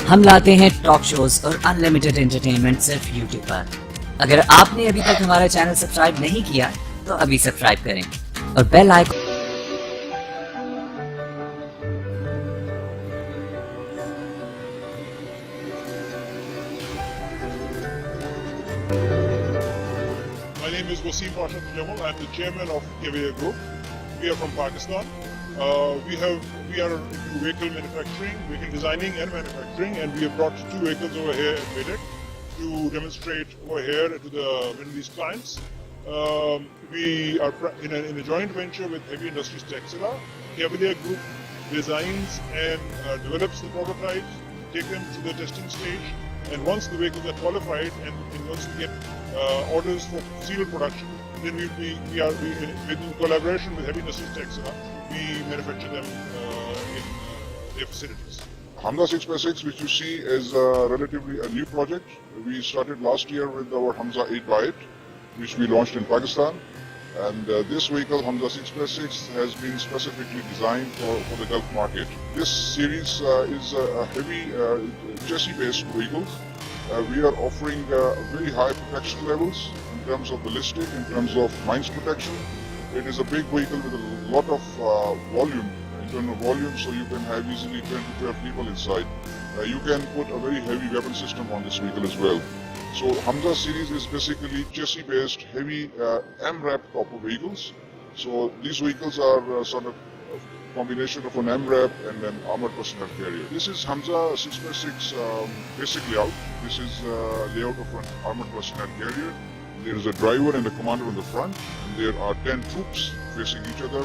हम लाते हैं talk shows और अनलिमिटेड एंटरटेनमेंट सिर्फ YouTube पर। अगर आपने अभी तक हमारा चैनल सब्सक्राइब नहीं किया तो अभी सब्सक्राइब करें और bell icon. My name is Wasim Pasha Jamal. I'm the chairman of kehtay Group. We are from Pakistan. We are into vehicle manufacturing, vehicle designing and manufacturing, and we have brought 2 vehicles over here at Vedek to demonstrate over here to the Middle East clients. We are in a joint venture with Heavy Industries Texila. Kehtay Group designs and develops the prototypes, take them to the testing stage, and once the vehicles are qualified and once we get orders for serial production, then we are in collaboration with Heavy Industries Texila, we manufacture them in their facilities. Hamza 6x6, which you see, is relatively a new project. We started last year with our Hamza 8x8, which we launched in Pakistan. And this vehicle, Hamza 6x6, has been specifically designed for the Gulf market. This series is a heavy chassis-based vehicle. We are offering very high protection levels in terms of ballistic, in terms of mines protection. It is a big vehicle with a lot of volume, internal volume, so you can have easily 10 to 12 people inside. You can put a very heavy weapon system on this vehicle as well. So Hamza series is basically chassis-based, heavy MRAP type of vehicles. So these vehicles are sort of a combination of an MRAP and an armored personnel carrier. This is Hamza 6x6 basic layout. This is layout of an armored personnel carrier. There is a driver and a commander on the front. And there are 10 troops facing each other.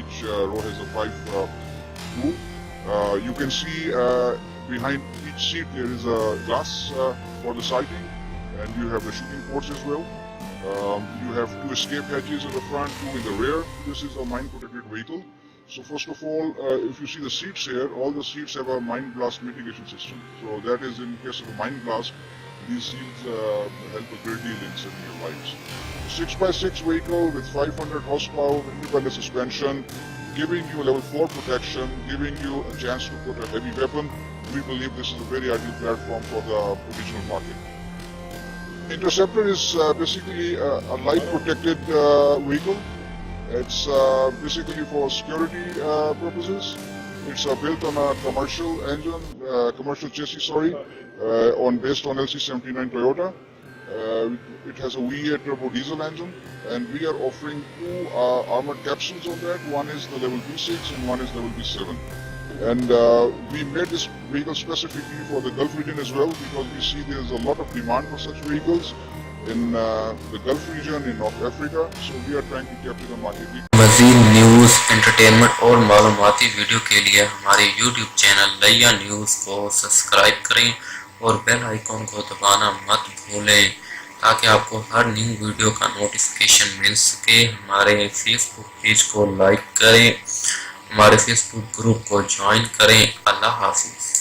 Each row has a 5 crew. You can see behind each seat there is a glass for the sighting, and you have the shooting ports as well. You have 2 escape hatches in the front, 2 in the rear. This is a mine protected vehicle. So first of all, if you see the seats here, all the seats have a mine blast mitigation system. So that is in case of a mine blast, these seats help a great deal in saving your lives. 6x6 vehicle with 500 horsepower, independent suspension, giving you level 4 protection, giving you a chance to put a heavy weapon. We believe this is a very ideal platform for the regional market. Interceptor is basically a light protected vehicle. It's basically for security purposes. It's built on a commercial engine, commercial chassis, based on LC79 Toyota. It has a V8 turbo diesel engine, and we are offering 2 armored capsules on that. One is the level B6 and one is level B7. And we made this vehicle specifically for the Gulf region as well, because we see there is a lot of demand for such vehicles in the Gulf region, in North Africa. So we are trying to capture the market. मज़ीद news, entertainment और मालूमाती video के लिए हमारे YouTube channel लैया news को subscribe करें और bell icon को दबाना मत भूलें, ताकि आपको हर न्यू वीडियो का नोटिफिकेशन मिल सके। हमारे फेसबुक पेज को लाइक करें, हमारे फेसबुक ग्रुप को ज्वाइन करें। अल्लाह हाफिज़।